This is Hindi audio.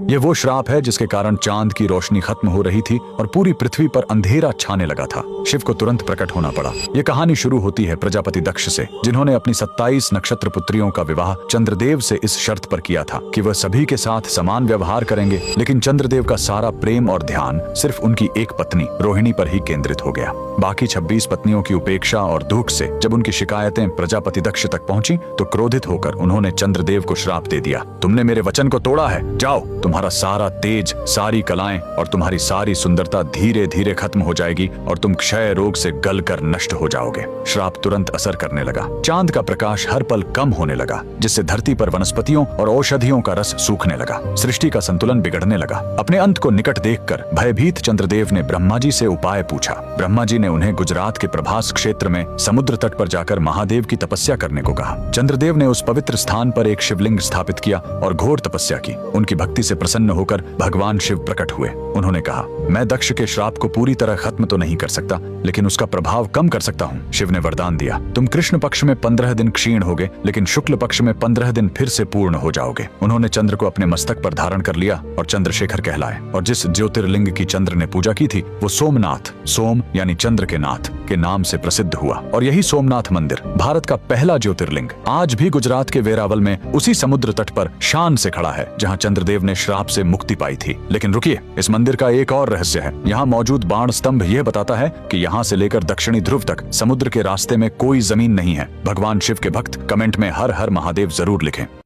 ये वो श्राप है जिसके कारण चांद की रोशनी खत्म हो रही थी और पूरी पृथ्वी पर अंधेरा छाने लगा था। शिव को तुरंत प्रकट होना पड़ा। ये कहानी शुरू होती है प्रजापति दक्ष से, जिन्होंने अपनी 27 नक्षत्र पुत्रियों का विवाह चंद्रदेव से इस शर्त पर किया था कि वह सभी के साथ समान व्यवहार करेंगे। लेकिन चंद्रदेव का सारा प्रेम और ध्यान सिर्फ उनकी एक पत्नी रोहिणी पर ही केंद्रित हो गया। बाकी 26 पत्नियों की उपेक्षा और दुख से जब उनकी शिकायतें प्रजापति दक्ष तक पहुंची तो क्रोधित होकर उन्होंने चंद्रदेव को श्राप दे दिया। तुमने मेरे वचन को तोड़ा है, जाओ, तुम्हारा सारा तेज, सारी कलाएं और तुम्हारी सारी सुंदरता धीरे धीरे खत्म हो जाएगी और तुम क्षय रोग से गलकर नष्ट हो जाओगे। श्राप तुरंत असर करने लगा। चांद का प्रकाश हर पल कम होने लगा, जिससे धरती पर वनस्पतियों और औषधियों का रस सूखने लगा। सृष्टि का संतुलन बिगड़ने लगा। अपने अंत को निकट देखकर भयभीत चंद्रदेव ने ब्रह्मा जी से उपाय पूछा। ब्रह्मा जी ने उन्हें गुजरात के प्रभास क्षेत्र में समुद्र तट पर जाकर महादेव की तपस्या करने को कहा। चंद्रदेव ने उस पवित्र स्थान पर एक शिवलिंग स्थापित किया और घोर तपस्या की। उनकी भक्ति से प्रसन्न होकर भगवान शिव प्रकट हुए। उन्होंने कहा, मैं दक्ष के श्राप को पूरी तरह खत्म तो नहीं कर सकता, लेकिन उसका प्रभाव कम कर सकता हूँ। शिव ने वरदान दिया, तुम कृष्ण पक्ष में 15 दिन क्षीण होगे, लेकिन शुक्ल पक्ष में 15 दिन फिर से पूर्ण हो जाओगे। उन्होंने चंद्र को अपने मस्तक पर धारण कर लिया और चंद्रशेखर कहलाए। और जिस ज्योतिर्लिंग की चंद्र ने पूजा की थी वो सोमनाथ, सोम यानी चंद्र के नाथ के नाम से प्रसिद्ध हुआ। और यही सोमनाथ मंदिर भारत का पहला ज्योतिर्लिंग आज भी गुजरात के वेरावल में उसी समुद्र तट पर शान से खड़ा है, जहाँ चंद्रदेव ने श्राप से मुक्ति पाई थी। लेकिन रुकिए, इस मंदिर का एक और रहस्य है। यहाँ मौजूद बाण स्तंभ यह बताता है कि यहाँ से लेकर दक्षिणी ध्रुव तक समुद्र के रास्ते में कोई जमीन नहीं है। भगवान शिव के भक्त कमेंट में हर हर महादेव जरूर लिखें।